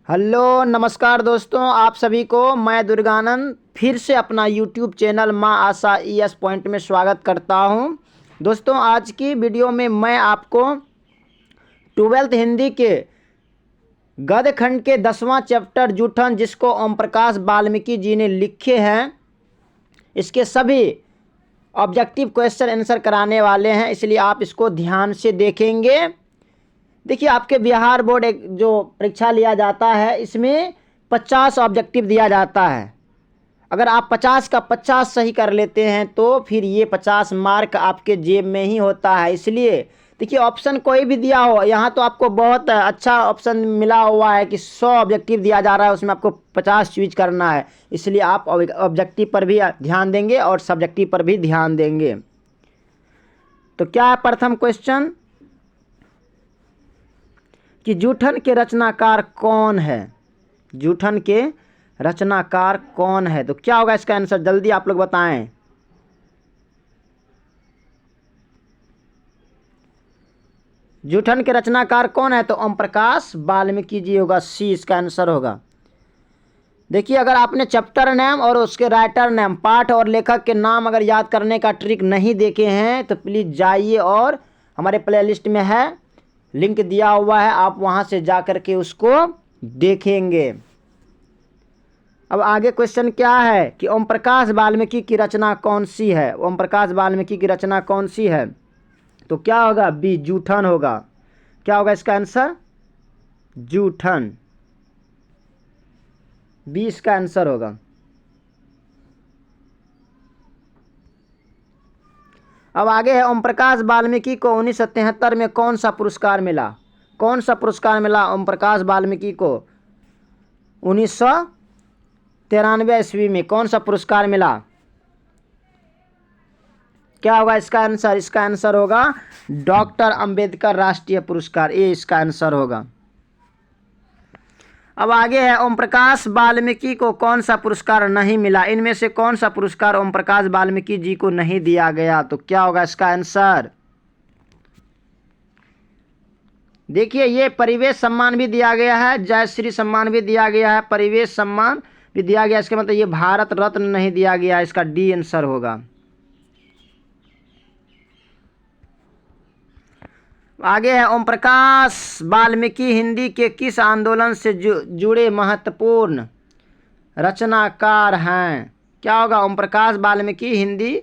Hello नमस्कार दोस्तों, आप सभी को मैं दुर्गानंद फिर से अपना यूट्यूब चैनल माँ आशा ES पॉइंट में स्वागत करता हूं। दोस्तों, आज की वीडियो में मैं आपको 12th हिंदी के गद्य खंड के 10वां चैप्टर जूठन, जिसको ओम प्रकाश वाल्मीकि जी ने लिखे हैं, इसके सभी ऑब्जेक्टिव क्वेश्चन आंसर कराने वाले हैं, इसलिए आप इसको ध्यान से देखेंगे। देखिए, आपके बिहार बोर्ड एक जो परीक्षा लिया जाता है, इसमें 50 ऑब्जेक्टिव दिया जाता है। अगर आप 50 का 50 सही कर लेते हैं तो फिर ये 50 मार्क आपके जेब में ही होता है। इसलिए देखिए, ऑप्शन कोई भी दिया हो, यहाँ तो आपको बहुत अच्छा ऑप्शन मिला हुआ है कि 100 ऑब्जेक्टिव दिया जा रहा है, उसमें आपको 50 चूज करना है। इसलिए आप ऑब्जेक्टिव पर भी ध्यान देंगे और सब्जेक्टिव पर भी ध्यान देंगे। तो क्या है प्रथम क्वेश्चन कि जूठन के रचनाकार कौन है। जूठन के रचनाकार कौन है, तो क्या होगा इसका आंसर, जल्दी आप लोग बताएं। जूठन के रचनाकार कौन है, तो ओम प्रकाश वाल्मीकि जी होगा, सी इसका आंसर होगा। देखिए, अगर आपने चैप्टर नेम और उसके राइटर नेम, पाठ और लेखक के नाम अगर याद करने का ट्रिक नहीं देखे हैं तो प्लीज़ जाइए, और हमारे प्लेलिस्ट में है, लिंक दिया हुआ है, आप वहां से जा कर के उसको देखेंगे। अब आगे क्वेश्चन क्या है कि ओम प्रकाश वाल्मीकि की रचना कौन सी है। ओम प्रकाश वाल्मीकि की रचना कौन सी है, तो क्या होगा, बी जूठन होगा। क्या होगा इसका आंसर, जूठन, बी इसका आंसर होगा। अब आगे है, ओम प्रकाश वाल्मीकि को 1973 में कौन सा पुरस्कार मिला। कौन सा पुरस्कार मिला ओम प्रकाश वाल्मीकि को 1993 ईस्वी में, कौन सा पुरस्कार मिला। क्या होगा इसका आंसर, इसका आंसर होगा डॉक्टर अंबेडकर राष्ट्रीय पुरस्कार, ये इसका आंसर होगा। अब आगे है, ओम प्रकाश वाल्मीकि को कौन सा पुरस्कार नहीं मिला। इनमें से कौन सा पुरस्कार ओम प्रकाश वाल्मीकि जी को नहीं दिया गया, तो क्या होगा इसका आंसर। देखिए, ये परिवेश सम्मान भी दिया गया है, जयश्री सम्मान भी दिया गया है, परिवेश सम्मान भी दिया गया, इसके मतलब ये भारत रत्न नहीं दिया गया, इसका डी आंसर होगा। आगे है, ओम प्रकाश वाल्मीकि हिंदी के किस आंदोलन से जुड़े महत्वपूर्ण रचनाकार हैं। क्या होगा, ओम प्रकाश वाल्मीकि हिंदी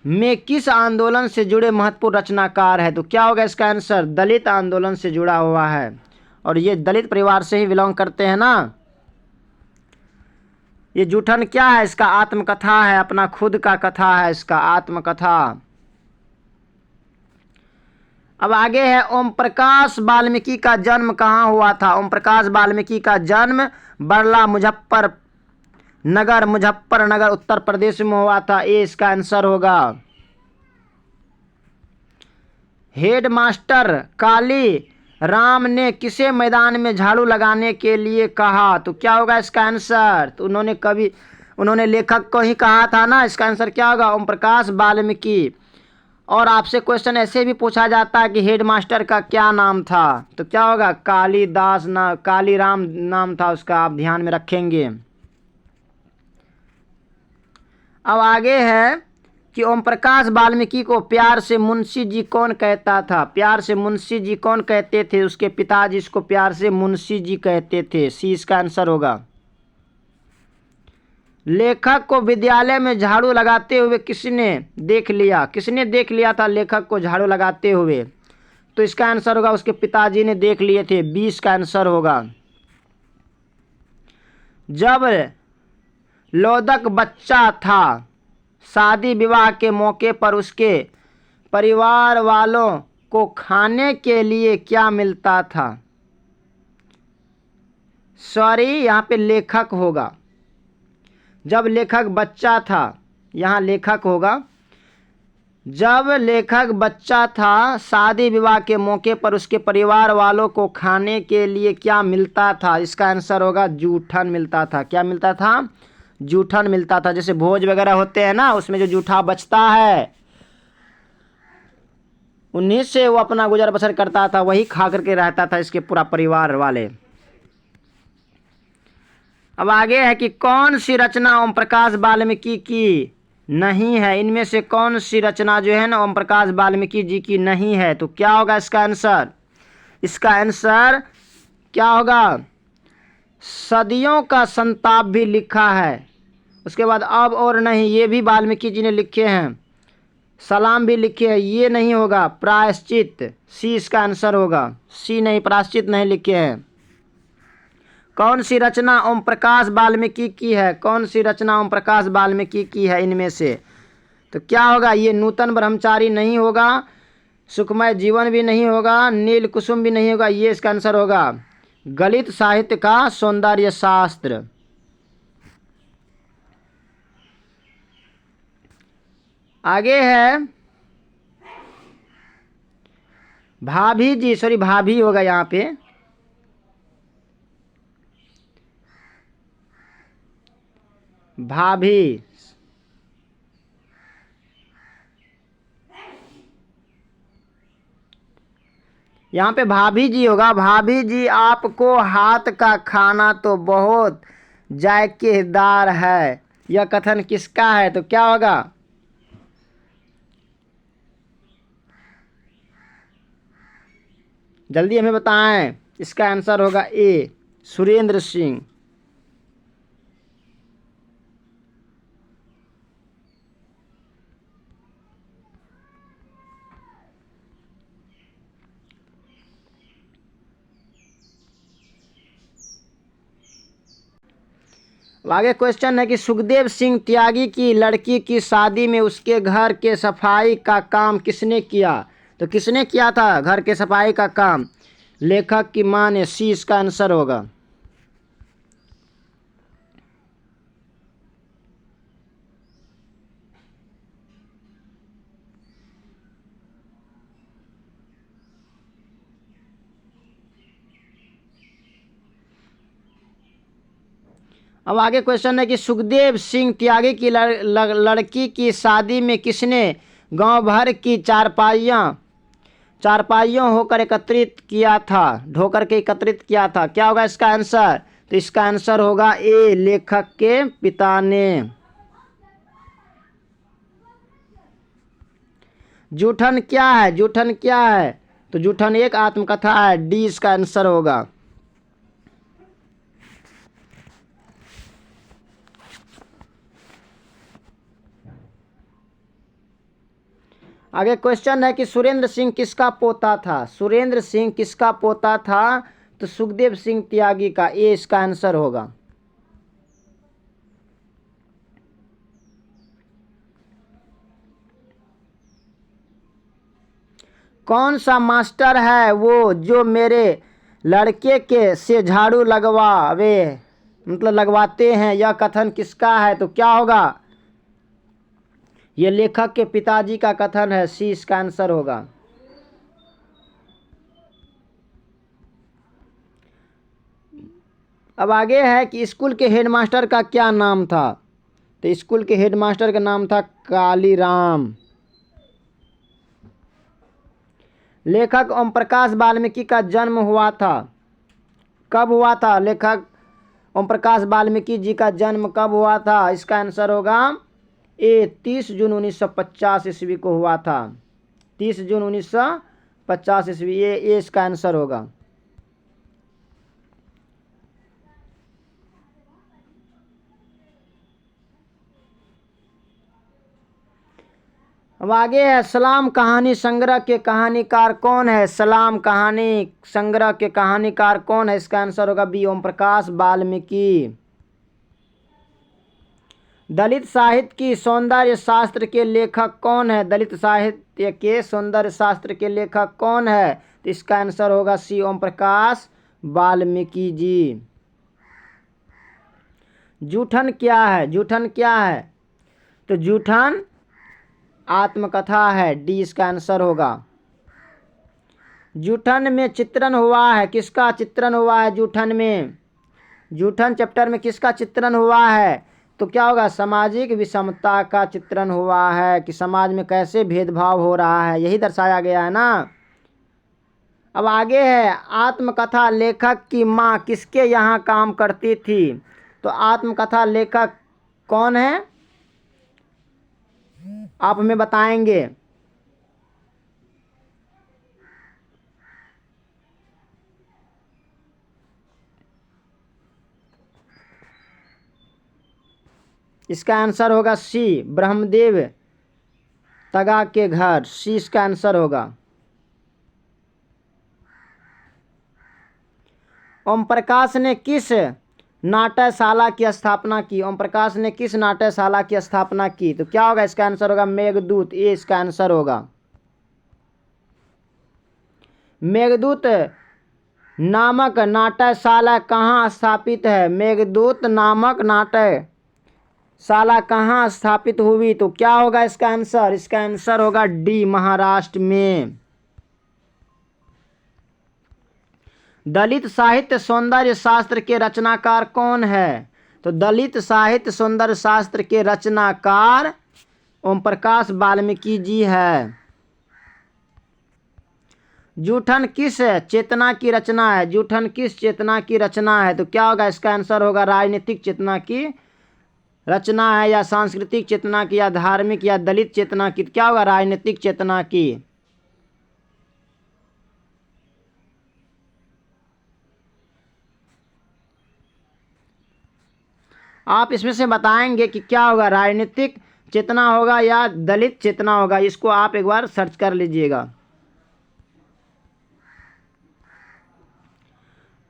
में किस आंदोलन से जुड़े महत्वपूर्ण रचनाकार है, तो क्या होगा इसका आंसर, दलित आंदोलन से जुड़ा हुआ है, और ये दलित परिवार से ही बिलोंग करते हैं ना। ये जूठन क्या है, इसका आत्मकथा है, अपना खुद का कथा है, इसका आत्मकथा। अब आगे है, ओम प्रकाश वाल्मीकि का जन्म कहाँ हुआ था। ओम प्रकाश वाल्मीकि का जन्म बरला मुजफ्फरनगर उत्तर प्रदेश में हुआ था, ये इसका आंसर होगा। हेडमास्टर काली राम ने किसे मैदान में झाड़ू लगाने के लिए कहा, तो क्या होगा इसका आंसर, तो उन्होंने लेखक को ही कहा था ना, इसका आंसर क्या होगा, ओम प्रकाश वाल्मीकि। और आपसे क्वेश्चन ऐसे भी पूछा जाता है कि हेडमास्टर का क्या नाम था, तो क्या होगा, कालीराम नाम था उसका, आप ध्यान में रखेंगे। अब आगे है कि ओम प्रकाश वाल्मीकि को प्यार से मुंशी जी कौन कहता था। प्यार से मुंशी जी कौन कहते थे, उसके पिताजी इसको प्यार से मुंशी जी कहते थे, सी इसका आंसर होगा। लेखक को विद्यालय में झाड़ू लगाते हुए किसने देख लिया था लेखक को झाड़ू लगाते हुए, तो इसका आंसर होगा उसके पिताजी ने देख लिए थे, 20 का आंसर होगा। जब लोदक बच्चा था, शादी विवाह के मौके पर उसके परिवार वालों को खाने के लिए क्या मिलता था। सॉरी, यहाँ पे लेखक होगा। जब लेखक बच्चा था, यहाँ लेखक होगा। जब लेखक बच्चा था, शादी विवाह के मौके पर उसके परिवार वालों को खाने के लिए क्या मिलता था, इसका आंसर होगा जूठन मिलता था। क्या मिलता था, जूठन मिलता था। जैसे भोज वगैरह होते हैं ना, उसमें जो जूठा बचता है उन्हीं से वो अपना गुजर बसर करता था, वही खा करके रहता था इसके पूरा परिवार वाले। अब आगे है कि कौन सी रचना ओम प्रकाश वाल्मीकि की नहीं है। इनमें से कौन सी रचना जो है ना ओम प्रकाश वाल्मीकि जी की नहीं है। तो क्या होगा इसका आंसर? इसका आंसर क्या होगा? सदियों का संताप भी लिखा है। उसके बाद अब और नहीं, ये भी वाल्मीकि जी ने लिखे हैं। सलाम भी लिखे हैं, ये नहीं होगा। प्रायश्चित, सी इसका आंसर होगा। सी नहीं, प्रायश्चित नहीं लिखे हैं। कौन सी रचना ओम प्रकाश वाल्मीकि की है? कौन सी रचना ओम प्रकाश वाल्मीकि की है इनमें से? तो क्या होगा? ये नूतन ब्रह्मचारी नहीं होगा, सुखमय जीवन भी नहीं होगा, नील कुसुम भी नहीं होगा। ये इसका आंसर होगा गलित साहित्य का सौंदर्य शास्त्र। आगे है भाभी जी, सॉरी भाभी होगा यहाँ पे। भाभी, यहाँ पे भाभी जी होगा। भाभी जी आपको हाथ का खाना तो बहुत जायकेदार है, यह कथन किसका है? तो क्या होगा? जल्दी हमें बताएं। इसका आंसर होगा ए, सुरेंद्र सिंह। आगे क्वेश्चन है कि सुखदेव सिंह त्यागी की लड़की की शादी में उसके घर के सफाई का काम किसने किया? तो किसने किया था घर के सफाई का काम? लेखक की मां ने। सी इसका आंसर होगा। अब आगे क्वेश्चन है कि सुखदेव सिंह त्यागी की लड़की की शादी में किसने गांव भर की चारपाइयों होकर एकत्रित किया था, ढोकर के एकत्रित किया था? क्या होगा इसका आंसर? तो इसका आंसर होगा ए, लेखक के पिता ने। जूठन क्या है? जूठन क्या है? तो जूठन एक आत्मकथा है। डी इसका आंसर होगा। आगे क्वेश्चन है कि सुरेंद्र सिंह किसका पोता था? सुरेंद्र सिंह किसका पोता था? तो सुखदेव सिंह त्यागी का। ए इसका आंसर होगा। कौन सा मास्टर है वो जो मेरे लड़के के से झाड़ू लगवाते हैं? यह कथन किसका है? तो क्या होगा? यह लेखक के पिताजी का कथन है। सी इसका आंसर होगा। अब आगे है कि स्कूल के हेडमास्टर का क्या नाम था? तो स्कूल के हेडमास्टर का नाम था कालीराम। लेखक ओम प्रकाश वाल्मीकि का जन्म हुआ था, कब हुआ था? लेखक ओम प्रकाश वाल्मीकि जी का जन्म कब हुआ था? इसका आंसर होगा ए, 30 जून 1950 ईस्वी को हुआ था। 30 जून 1950 ईस्वी। ये इसका आंसर होगा। अब आगे है सलाम कहानी संग्रह के कहानीकार कौन है? सलाम कहानी संग्रह के कहानीकार कौन है? इसका आंसर होगा बी, ओम प्रकाश वाल्मीकि। दलित साहित्य की सौंदर्य शास्त्र के लेखक कौन है? दलित साहित्य के सौंदर्य शास्त्र के लेखक कौन है? तो इसका आंसर होगा सी, ओम प्रकाश वाल्मीकि जी। जूठन क्या है? जूठन क्या है? तो जूठन आत्मकथा है। डी इसका आंसर होगा। जूठन में चित्रण हुआ है, किसका चित्रण हुआ है जूठन में? जूठन चैप्टर में किसका चित्रण हुआ है? तो क्या होगा? सामाजिक विषमता का चित्रण हुआ है कि समाज में कैसे भेदभाव हो रहा है, यही दर्शाया गया है ना। अब आगे है आत्मकथा लेखक की माँ किसके यहाँ काम करती थी? तो तो आत्मकथा लेखक कौन है, आप हमें बताएंगे। इसका आंसर होगा सी, ब्रह्मदेव तगा के घर, सी इसका आंसर होगा। ओम प्रकाश ने किस नाट्यशाला की स्थापना की, ओम प्रकाश ने किस नाट्यशाला की स्थापना की, तो क्या होगा इसका आंसर होगा मेघदूत, ये इसका आंसर होगा। मेघदूत नामक नाट्यशाला कहाँ स्थापित है, मेघदूत नामक नाट्यशाला कहाँ स्थापित हुई, तो क्या होगा इसका आंसर, इसका आंसर होगा डी, महाराष्ट्र में। दलित साहित्य सौंदर्य शास्त्र के रचनाकार कौन है, तो दलित साहित्य सौंदर्य शास्त्र के रचनाकार ओम प्रकाश वाल्मीकि जी है। जूठन किस चेतना की रचना है, जूठन किस चेतना की रचना है, तो क्या होगा इसका आंसर होगा राजनीतिक चेतना की रचना है, या सांस्कृतिक चेतना की, या धार्मिक, या दलित चेतना की, तो क्या होगा राजनीतिक चेतना की। आप इसमें से बताएंगे कि क्या होगा, राजनीतिक चेतना होगा या दलित चेतना होगा, इसको आप एक बार सर्च कर लीजिएगा।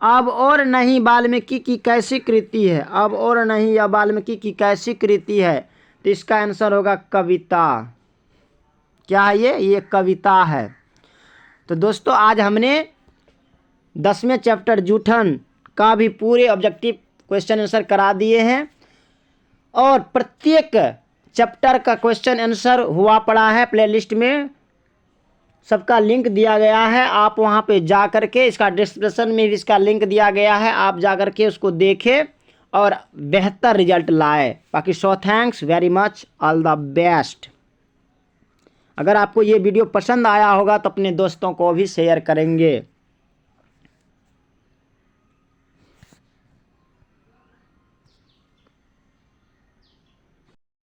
अब और नहीं वाल्मीकि की कैसी कृति है, अब और नहीं या वाल्मीकि की कैसी कृति है, तो इसका आंसर होगा कविता। क्या है ये कविता है। तो दोस्तों आज हमने 10वें चैप्टर जूठन का भी पूरे ऑब्जेक्टिव क्वेश्चन आंसर करा दिए हैं, और प्रत्येक चैप्टर का क्वेश्चन आंसर हुआ पड़ा है, प्लेलिस्ट में सबका लिंक दिया गया है, आप वहां पे जा करके, इसका डिस्क्रिप्शन में भी इसका लिंक दिया गया है, आप जा करके उसको देखें और बेहतर रिजल्ट लाए। बाकी so thanks very much, all the best. अगर आपको ये वीडियो पसंद आया होगा तो अपने दोस्तों को भी शेयर करेंगे।